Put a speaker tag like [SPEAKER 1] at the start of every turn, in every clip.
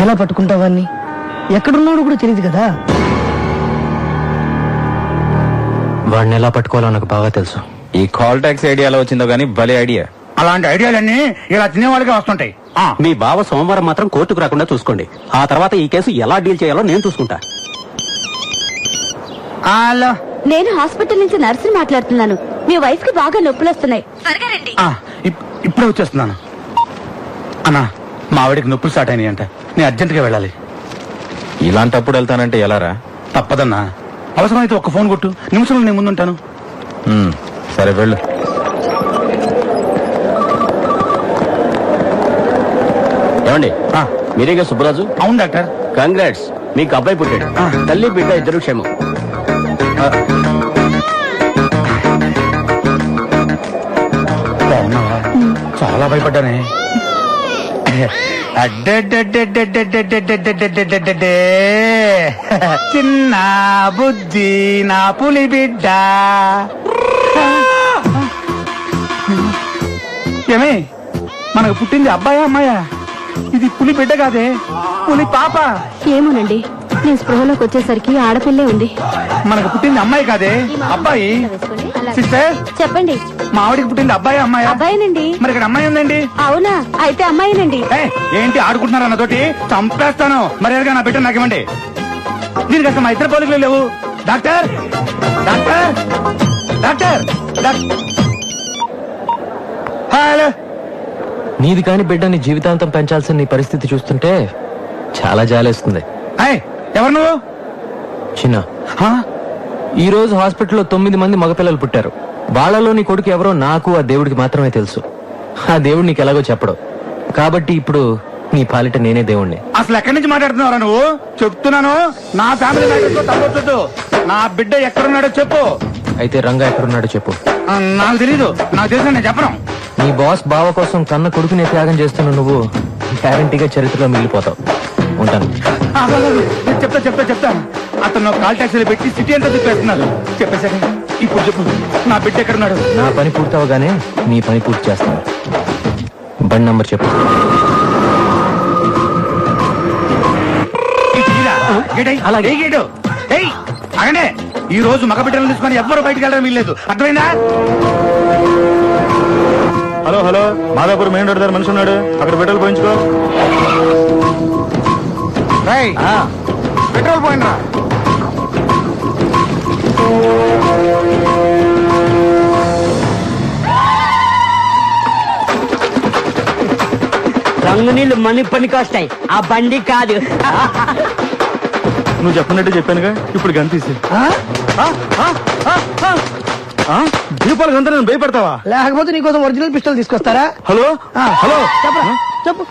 [SPEAKER 1] ఎలా పట్టుకుంటావాన్ని? ఎక్కడున్నాడు కూడా తెలియదు కదా.
[SPEAKER 2] వాడిని ఎలా పట్టుకోవాలో నాకు బాగా తెలుసు.
[SPEAKER 3] ఈ కాల్ టాక్సీ ఐడియా ఎలా వచ్చిందో గానీ భలే ఐడియా.
[SPEAKER 4] అలాంటి ఐడియాలన్నీ ఇలా తినేవాళ్ళకే వస్తుంటాయి.
[SPEAKER 2] మీ బావ సోమవారం మాత్రం కోర్టుకు రాకుండా చూసుకోండి. ఆ తర్వాత ఈ కేసు ఎలా డీల్ చేయాలో నేను చూసుకుంటా.
[SPEAKER 4] హలో,
[SPEAKER 5] నేను హాస్పిటల్ నుంచి నర్సుని మాట్లాడుతున్నాను. మీ వైఫ్ కి బాగా నొప్పులు వస్తున్నాయి. త్వరగా రండి.
[SPEAKER 4] ఇప్పుడే వచ్చేస్తున్నాను. అన్నా, మా ఆవిడికి నొప్పులు స్టార్ట్ అయినాయి అంట. నేను అర్జెంట్ గా వెళ్ళాలి.
[SPEAKER 3] ఇలాంటప్పుడు వెళ్తానంటే ఎలారా?
[SPEAKER 4] తప్పదన్నా. అవసరమైతే ఒక్క ఫోన్ కొట్టు, నిమిషంలో నేను ముందుంటాను.
[SPEAKER 3] సరే వెళ్ళు.
[SPEAKER 2] ఏమండి, మీరేగా సుబ్బరాజు?
[SPEAKER 4] అవును డాక్టర్.
[SPEAKER 2] కంగ్రాట్స్, మీకు అబ్బాయి పుట్టాడు. తల్లి బిడ్డ ఇద్దరు క్షేమం.
[SPEAKER 4] బాగున్నావా? చాలా భయపడ్డానే. చిన్న బుద్ధి నా పులి బిడ్డ. ఏమే, మనకు పుట్టింది అబ్బాయా అమ్మాయా? ఇది పులి బిడ్డ కాదే, పులి పాప.
[SPEAKER 5] ఏమోనండి, నేను స్పృహలోకి వచ్చేసరికి ఆడపిల్లే ఉంది.
[SPEAKER 4] మనకు పుట్టింది అమ్మాయి కాదే, అబ్బాయి. సిస్టర్
[SPEAKER 5] చెప్పండి.
[SPEAKER 4] మా ఆవిడికి పుట్టింది అబ్బాయి అమ్మాయి?
[SPEAKER 5] అబ్బాయినండి.
[SPEAKER 4] మరి ఇక్కడ అమ్మాయి ఉందండి.
[SPEAKER 5] అవునా? అయితే అమ్మాయినండి.
[SPEAKER 4] ఏంటి ఆడుకుంటున్నారు అన్నతోటి? చంపేస్తాను. మర్యాదగా నా బిడ్డ నాకు ఇవ్వండి. దీనికి అసలు మా ఇద్దరు పోలికలు లేవు. Doctor, doctor, doctor. హలో.
[SPEAKER 2] నీది కాని బిడ్డని జీవితాంతం పెంచాల్సిన నీ పరిస్థితి చూస్తుంటే చాలా జాలేస్తుంది.
[SPEAKER 4] ఎవరు నువ్వు?
[SPEAKER 2] చిన్న, ఈ రోజు హాస్పిటల్లో 9 మంది మగపిల్లలు పుట్టారు. వాళ్ళలో నీ కొడుకు ఎవరో నాకు ఆ దేవుడికి మాత్రమే తెలుసు. ఆ దేవుడు నీకు ఎలాగో చెప్పడు. కాబట్టి ఇప్పుడు నీ పాలిట నేనే దేవుణ్ణి.
[SPEAKER 4] అసలు ఎక్కడి నుంచి మాట్లాడుతున్నారా నువ్వు? చెప్తున్నాను, నా ఫ్యామిలీ తప్పొచ్చు. నా బిడ్డ ఎక్కడున్నాడో చెప్పు.
[SPEAKER 2] అయితే రంగా ఎక్కడున్నాడో చెప్పు.
[SPEAKER 4] నాకు తెలీదు. నాకు తెలిసిన నేను చెప్పను.
[SPEAKER 2] నీ బాస్ బావ కోసం కన్న కొడుకునే త్యాగం చేస్తున్న నువ్వు గ్యారంటీగా చరిత్రలో మిగిలిపోతావు. ఉంటాను.
[SPEAKER 4] చెప్తా. అతను కాల్ టాక్సీలో పెట్టి సిటీ అంతా తిప్పేస్తున్నారు. చెప్పేశాక ఇప్పుడు చెప్పు, నా బిడ్డ ఎక్కడున్నాడు?
[SPEAKER 2] నా పని పూర్తవగానే నీ పని పూర్తి చేస్తాను. బండి నంబర్ చెప్పు.
[SPEAKER 4] అలాగే ఈ రోజు మగ బిడ్డలను తీసుకొని ఎవ్వరూ బయటకు వెళ్ళడం వీల్లేదు. అర్థమైందా?
[SPEAKER 3] Hello hello, Madhapur main road దగ్గర మనిషి ఉన్నాడు, అక్కడ పెట్రోల్ పోయించుకో.
[SPEAKER 4] పెట్రోల్ పోయినరా?
[SPEAKER 1] రంగు నీళ్లు మనీ పనికొస్తాయి, ఆ బండి కాదు.
[SPEAKER 3] నువ్వు చెప్పినట్టు చెప్పానుగా, ఇప్పుడు గంతీసి. దీపాలు గంత నేను భయపడతావా?
[SPEAKER 1] లేకపోతే నీకోసం ఒరిజినల్ పిస్టల్ తీసుకొస్తారా?
[SPEAKER 3] హలో హలో,
[SPEAKER 1] చెప్పు.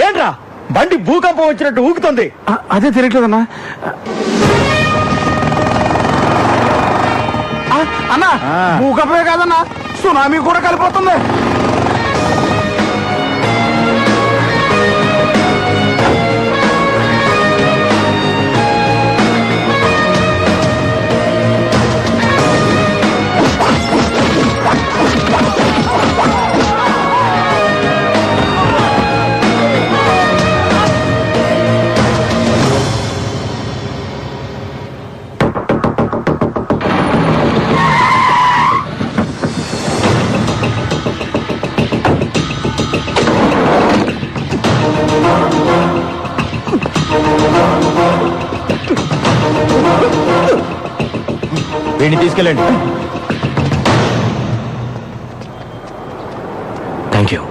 [SPEAKER 4] ఏంట్రా బండి భూకంపం వచ్చినట్టు ఊగుతుంది? అదే తిరగట్లేదన్నా. అన్నా, భూకంపమే కాదన్నా, సునామీ కూడా కలిపోతుంది.
[SPEAKER 3] వీడిని తీసుకెళ్ళండి.
[SPEAKER 2] Thank you.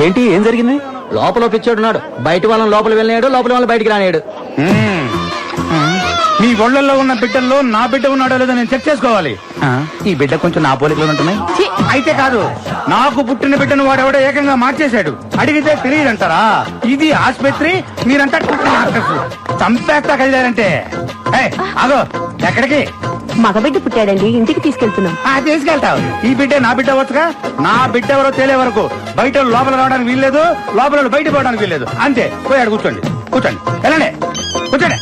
[SPEAKER 2] ఏంటి, ఏం జరిగింది? లోపల పిచ్చోడున్నాడు, బయట వాళ్ళని లోపల వెళ్ళాడు, లోపల వాళ్ళని బయటికి రానేడు.
[SPEAKER 4] మీ ఒళ్ళల్లో ఉన్న బిడ్డల్లో నా బిడ్డ ఉన్నాడో లేదో నేను చెక్ చేసుకోవాలి. ఈ బిడ్డ కొంచెం నా పోలికలు ఉంటున్నాయి. అయితే కాదు, నాకు పుట్టిన బిడ్డను వాడెవడో ఏకంగా మార్చేశాడు. అడిగితే తెలియదంటారా? ఇది ఆసుపత్రి, మీరంతా చంపేస్తా కలిగారంటే. అదో ఎక్కడికి?
[SPEAKER 5] మగబిడ్డ పుట్టాడండి, ఇంటికి తీసుకెళ్తున్నాం.
[SPEAKER 4] తీసుకెళ్తావు. ఈ బిడ్డ నా బిడ్డ వచ్చుగా. నా బిడ్డ ఎవరో తేలే వరకు బయట లోపల రావడానికి వీల్లేదు, లోపల బయట పోవడానికి వీల్లేదు. అంతే. పోయాడు. కూర్చోండి వెళ్ళండి, కూర్చోండి.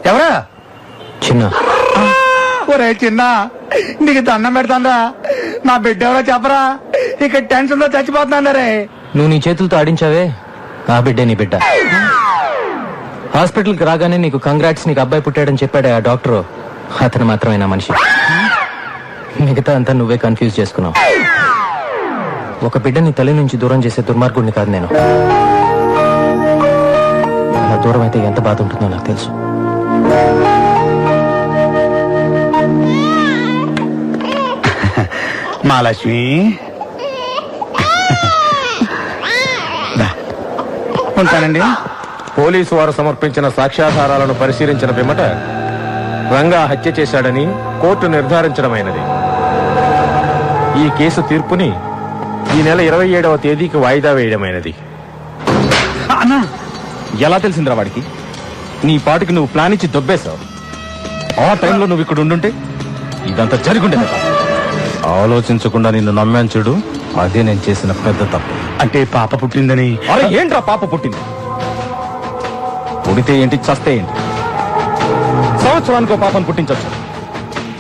[SPEAKER 4] ఎవరా?
[SPEAKER 2] చిన్న.
[SPEAKER 4] ఒరే చిన్న, నీకు దండం పెడతాందా, నా బిడ్డ ఎవరో చెప్పరా, ఇక టెన్షన్ తో చచ్చిపోతున్నా రే.
[SPEAKER 2] నువ్వు నీ చేతులతో ఆడించావే, ఆ బిడ్డే నీ బిడ్డ. హాస్పిటల్కి రాగానే నీకు కంగ్రాట్స్, నీకు అబ్బాయి పుట్టాడని చెప్పాడే ఆ డాక్టరు, అతను మాత్రమే నా మనిషి. మిగతా అంతా నువ్వే కన్ఫ్యూజ్ చేసుకున్నావు. ఒక బిడ్డని తల్లి నుంచి దూరం చేసే దుర్మార్గుడిని కాదు నేను. అలా దూరం అయితే ఎంత బాధ ఉంటుందో నాకు తెలుసు.
[SPEAKER 4] మహాలక్ష్మి, ఉంటానండి.
[SPEAKER 3] పోలీసు వారు సమర్పించిన సాక్ష్యాధారాలను పరిశీలించిన పిమ్మట రంగా హత్య చేశాడని కోర్టు నిర్ధారించడమైనది. ఈ కేసు తీర్పుని ఈ నెల 27వ తేదీకి వాయిదా వేయడమైనది.
[SPEAKER 4] అన్నా,
[SPEAKER 3] ఎలా తెలిసిందిరా వాడికి? నీ పాటికి నువ్వు ప్లాన్ ఇచ్చి దొబ్బేశావు. ఆ టైంలో నువ్వు ఇక్కడ ఉండుంటే ఇదంతా జరుగుండేది. ఆలోచించకుండా నిన్ను నమ్మాను చూడు, అదే నేను చేసిన పెద్ద తప్పు.
[SPEAKER 4] అంటే పాప పుట్టిందని?
[SPEAKER 3] అరే ఏంట్రా పాప పుట్టింది? పుడితే ఏంటి, చస్తే ఏంటి? సంవత్సరానికో పాపను పుట్టించవచ్చు.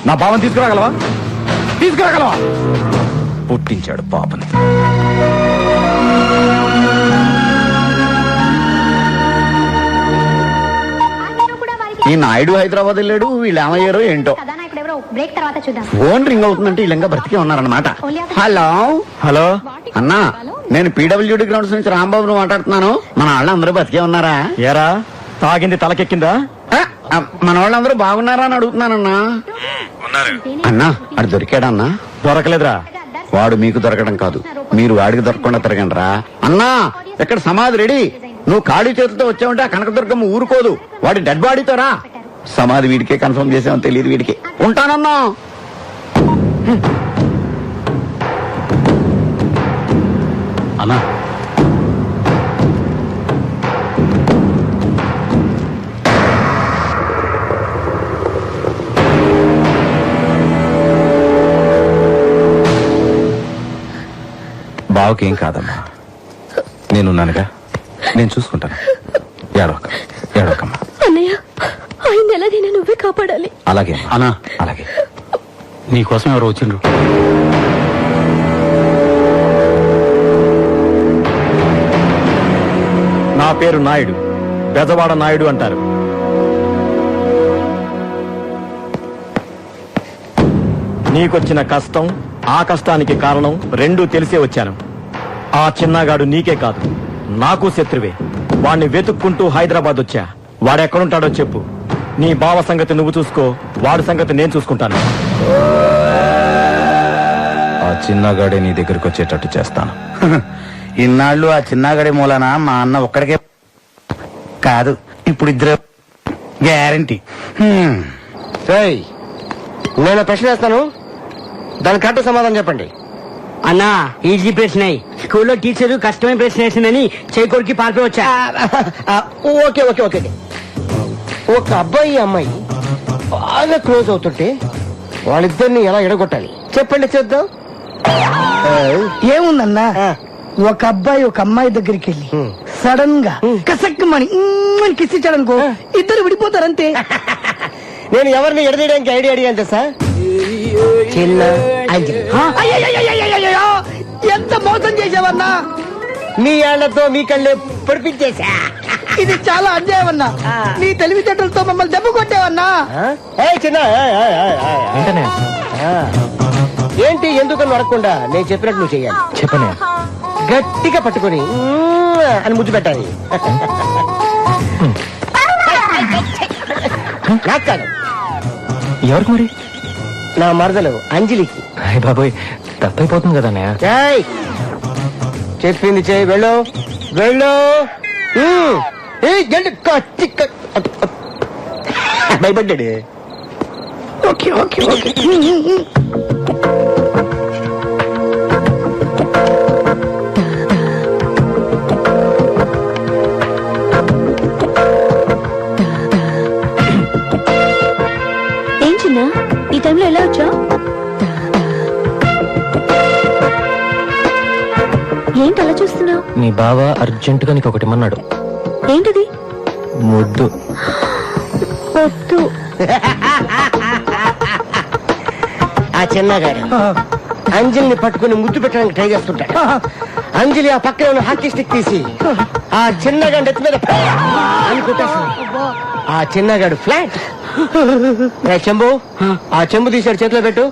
[SPEAKER 3] నా పాపను తీసుకురాగలవా? తీసుకురాగలవా? పుట్టించాడు పాపని.
[SPEAKER 4] ఈ నాయుడు హైదరాబాద్ వెళ్ళాడు, వీళ్ళు ఏమయ్యారో ఏంటో.
[SPEAKER 5] బ్రేక్ తర్వాత చూద్దాం.
[SPEAKER 4] ఫోన్ రింగ్ అవుతుందంటే వీళ్ళంగా బ్రతికే ఉన్నారనమాట. హలో
[SPEAKER 3] హలో
[SPEAKER 4] అన్నా, నేను పీడబ్ల్యూడి గ్రౌండ్స్ నుంచి రాంబాబును మాట్లాడుతున్నాను. మన వాళ్ళందరూ బతికే ఉన్నారా?
[SPEAKER 3] ఏరా తాగింది తలకెక్కిందా?
[SPEAKER 4] మన వాళ్ళందరూ బాగున్నారా అని అడుగుతున్నానన్నా. అన్నా, అడు దొరికాడన్నా?
[SPEAKER 3] దొరకలేదురా.
[SPEAKER 4] వాడు మీకు దొరకడం కాదు, మీరు వాడికి దొరకకుండా తిరగండి రా. అన్నా, ఇక్కడ సమాధి రెడీ. నువ్వు ఖాళీ చేతితో వచ్చావంటే ఆ కనకదుర్గమ్మ ఊరుకోదు. వాడి డెడ్ బాడీతో రా. సమాధి వీడికే కన్ఫర్మ్ చేసామని తెలియదు వీడికి. ఉంటానన్నా.
[SPEAKER 3] అన్నా బావకేం కాదమ్మా, నేనున్నానుగా, నేను చూసుకుంటాను. ఏడవకమ్మా.
[SPEAKER 5] అన్నయ్య, ఆయన ఎలాగైనా నువ్వే కాపాడాలి.
[SPEAKER 3] అలాగే
[SPEAKER 4] అన్నా,
[SPEAKER 3] అలాగే.
[SPEAKER 4] నీకోసం ఎవరు వచ్చిండ్రు?
[SPEAKER 3] నా పేరు నాయుడు, బెజవాడ నాయుడు అంటారు. నీకొచ్చిన కష్టం, ఆ కష్టానికి కారణం రెండూ తెలిసే వచ్చాను. ఆ చిన్నగాడు నీకే కాదు, నాకు శత్రువే. వాణ్ణి వెతుక్కుంటూ హైదరాబాద్ వచ్చా. వాడెక్కడుంటాడో చెప్పు. నీ బావ సంగతి నువ్వు చూసుకో, వాడి సంగతి నేను చూసుకుంటాను. ఆ చిన్నగాడే నీ దగ్గరికి వచ్చేటట్టు చేస్తాను.
[SPEAKER 4] ఇన్నాళ్ళు ఆ చిన్నగడి మూలన మా అన్న ఒక్కడికే కాదు, ఇప్పుడు ఇద్దరు గ్యారంటీ.
[SPEAKER 1] నేను ప్రశ్న వేస్తాను, దాని కరెక్ట్ సమాధానం చెప్పండి. అన్నా, ఈజీ ప్రశ్న. స్కూల్లో టీచర్ కష్టమైన ప్రశ్న వేసిందని చేకూరికి పారిపోయి వచ్చా. Okay okay okay. ఒక అబ్బాయి అమ్మాయి బాగా క్లోజ్ అవుతుంటే వాళ్ళిద్దరిని ఎలా ఎడగొట్టాలి చెప్పండి, చేద్దాం. ఏముందన్నా, ఒక అబ్బాయి ఒక అమ్మాయి దగ్గరికి వెళ్ళి సడన్ గా కసక్కమని కిస్ ఇచ్చాడనుకో, ఇద్దరు విడిపోతారంతే. నేను ఎవరిని ఎడదీయడానికి ఐడియా అడిగాను సార్. చిన్న ఎంత మోసం చేసావన్నా, మీ ఏళ్లతో మీ కళ్ళే పొడిపించేసా. ఇది చాలా అన్యాయమన్నా, నీ తెలివితేటలతో మమ్మల్ని దెబ్బ కొట్టేవన్నా. చిన్న
[SPEAKER 2] ఏంటనే
[SPEAKER 1] ఏంటి, ఎందుకని అడగకుండా నేను చెప్పినట్టు నువ్వు చెయ్యాలి.
[SPEAKER 2] చెప్పనే
[SPEAKER 1] గట్టిగా పట్టుకొని అని ముద్దు పెట్టాలి. నాకు కాదు,
[SPEAKER 2] ఎవరికి మరి?
[SPEAKER 1] నా మరదలు అంజలికి.
[SPEAKER 2] అయ్య బాబోయ్, తప్పైపోతుంది కదా అన్నయ్య.
[SPEAKER 1] చేయి, చెప్పింది చేయి, వెళ్ళు వెళ్ళు. భయపడ్డాడు. Okay okay okay.
[SPEAKER 5] ఏం చిన్న, ఈ టైంలో ఎలా వచ్చా? ఏంటి అలా చూస్తున్నావు?
[SPEAKER 2] మీ బావ అర్జెంటుగా నీకు ఒకటి ఇమ్మన్నాడు.
[SPEAKER 5] ఏంటది?
[SPEAKER 2] ముద్దు.
[SPEAKER 5] లేదు వద్దు.
[SPEAKER 1] ఆ చిన్నగాడు అంజలిని పట్టుకుని ముద్దు పెట్టడానికి ట్రై చేస్తుంటాడు. అంజలి ఆ పక్కన ఉన్న హాకీ స్టిక్ తీసి ఆ చిన్నగాడి ఎత్తి మీద అని కొట్టేస్తుంది. ఆ చిన్నగాడు ఫ్లాట్. చెంబు, ఆ చెంబు తీసాడు చేతిలో పెట్టు.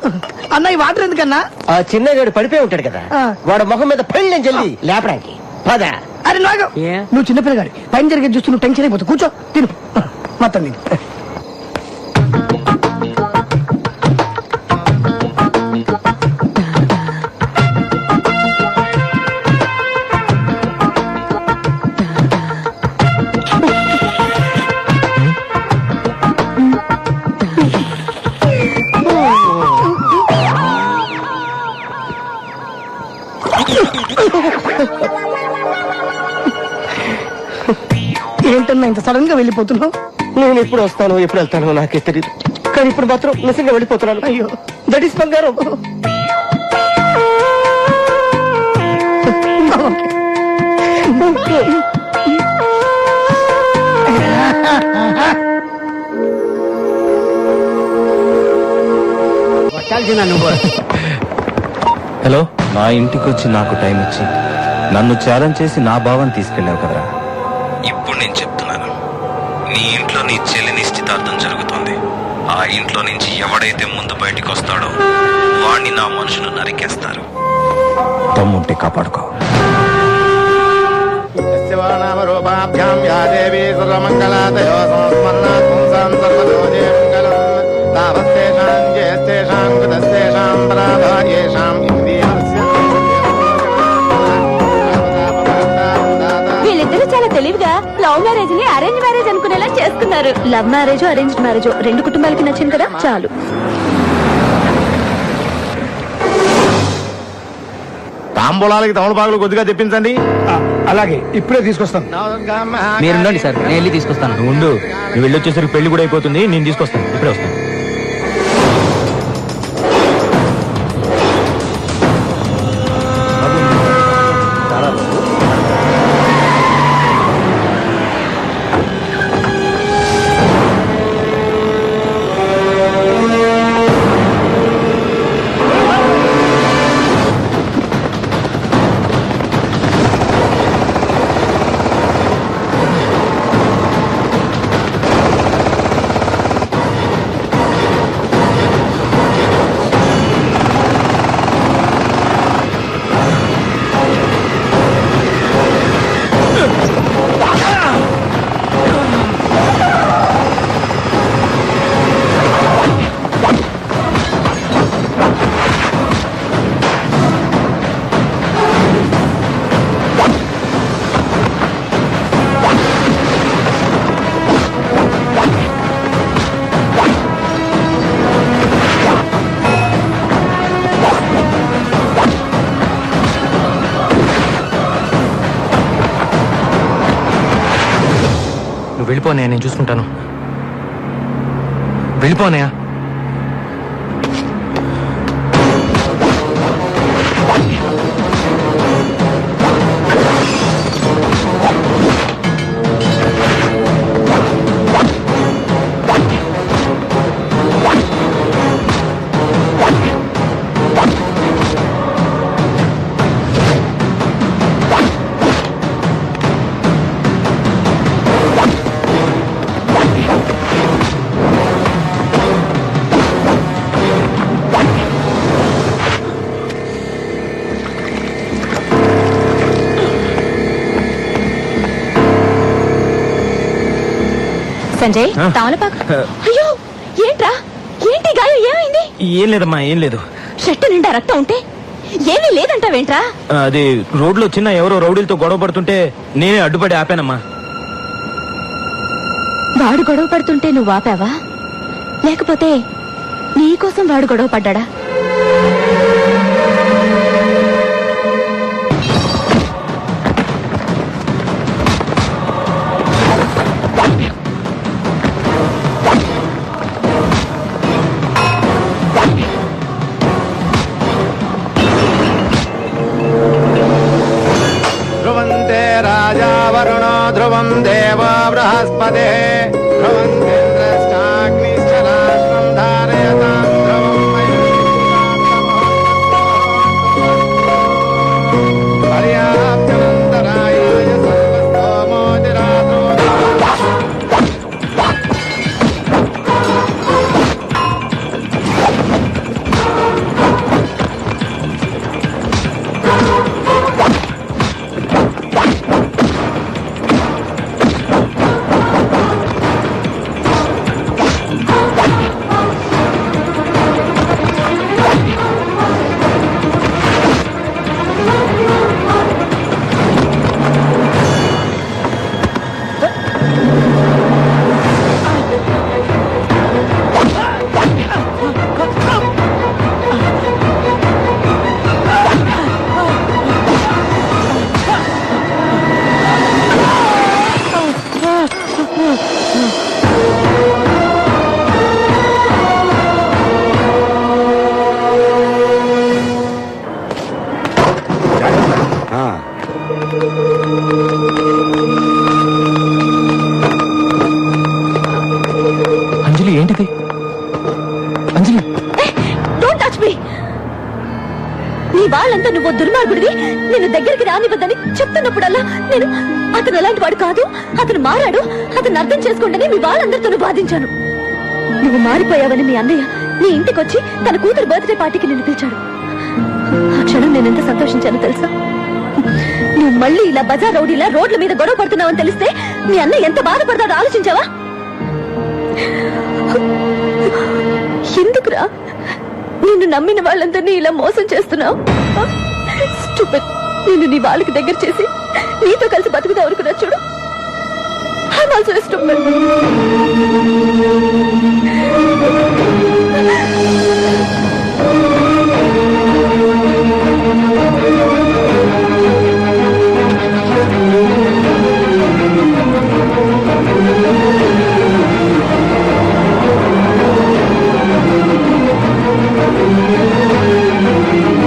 [SPEAKER 6] అన్న ఈ వాటర్ ఎందుకన్నా?
[SPEAKER 1] ఆ చిన్నగాడు పడిపోయి ఉంటాడు కదా, వాడు మొహం మీద పెళ్ళని జల్లి లేపడానికి పద.
[SPEAKER 6] అరే నాగు, నువ్వు చిన్నపిల్లగాడి పైన జరిగే చూస్తూ నువ్వు టెన్షన్ అయిపోతావు. కూర్చో, తిను మొత్తం తిను. ఏంటన్నా ఇంత సడన్ గా వెళ్ళిపోతున్నావు?
[SPEAKER 1] నేను ఎప్పుడు వస్తాను ఎప్పుడు వెళ్తాను నాకే తెలియదు, కానీ ఇప్పుడు మాత్రం నిజంగా వెళ్ళిపోతున్నాను.
[SPEAKER 6] అయ్యో,
[SPEAKER 1] దట్ ఈస్ బంగారం.
[SPEAKER 2] హలో,
[SPEAKER 7] నా ఇంటికి వచ్చి నాకు టైం ఇచ్చి నన్ను ఛాలెంజ్ చేసి నా భావాన్ని తీసుకెళ్ళావు కదరా. ఇప్పుడు నేను చెప్తున్నాను, నీ ఇంట్లో నీ చెల్లి నిశ్చితార్థం జరుగుతుంది. ఆ ఇంట్లో నుంచి ఎవడైతే ముందు బయటికి వస్తాడో వాణ్ణి నా మనుషులు నరికేస్తారు. తమ్ముంటే కాపాడుకో.
[SPEAKER 5] వీళ్ళిద్దరూ చాలా తెలివిగా లవ్ మ్యారేజ్ ని అరేంజ్ మ్యారేజ్ అనుకునేలా చేసుకున్నారు. లవ్ మ్యారేజ్ అరేంజ్ మ్యారేజ్ రెండు కుటుంబాలకి నచ్చింది కదా, చాలు.
[SPEAKER 3] తాంబూలాలకి తమలపాకులు కొద్దిగా తెప్పించండి.
[SPEAKER 4] అలాగే ఇప్పుడే తీసుకొస్తాను.
[SPEAKER 2] మీరుండండి సార్, నేను వెళ్ళి తీసుకొస్తాను.
[SPEAKER 3] నువ్వు ఉండు, నువ్వు వెళ్ళొచ్చేసరికి పెళ్లి కూడా అయిపోతుంది. నేను తీసుకొస్తాను, ఇప్పుడే వస్తాను.
[SPEAKER 2] వెళ్ళిపోనే, నేను చూసుకుంటాను. వెళ్ళిపోనయా.
[SPEAKER 5] సంజయ్, తమలపాకు. అయ్యో, ఏంట్రా, ఏంటి గాయం, ఏమైంది?
[SPEAKER 3] ఏం లేదమ్మా, ఏం లేదు.
[SPEAKER 5] షర్టు నిండా రక్తం ఉంటే ఏమీ లేదంటావేంట్రా?
[SPEAKER 3] అది రోడ్లో చిన్న ఎవరో రౌడీలతో గొడవ పడుతుంటే నేనే అడ్డుపడి ఆపానమ్మా.
[SPEAKER 5] వాడు గొడవ పడుతుంటే నువ్వు ఆపావా, లేకపోతే నీకోసం వాడు గొడవ పడ్డా?
[SPEAKER 7] ధ్రువం దేవ బృహస్పతే ధ్రువం
[SPEAKER 5] నువ్వు దుర్మార్గుడివి, నేను దగ్గరికి రానివ్వద్దని చెప్తున్నప్పుడల్లా నేను అతను అలాంటి వాడు కాదు, అతను మారాడు, అతను అర్థం చేసుకోండి మీ వాళ్ళందరితో బాధించాను. నువ్వు మారిపోయావని మీ అన్నయ్య నీ ఇంటికి వచ్చి తన కూతురు బర్త్డే పార్టీకి నిన్ను పిలిచాడు. ఆ క్షణం నేను ఎంత సంతోషించానో తెలుసా? నువ్వు మళ్ళీ ఇలా బజార్ రౌడీలా రోడ్ల మీద గొడవ పడుతున్నావని తెలిస్తే మీ అన్నయ్య ఎంత బాధపడతాడో ఆలోచించావా? ఎందుకురా నిన్ను నమ్మిన వాళ్ళందరినీ ఇలా మోసం చేస్తున్నావు? Stupid. నిన్ను నీ వాళ్ళకి దగ్గర చేసి నీతో కలిసి బతుకుతా అనుకున్నా చూడు. I'm also a stupid.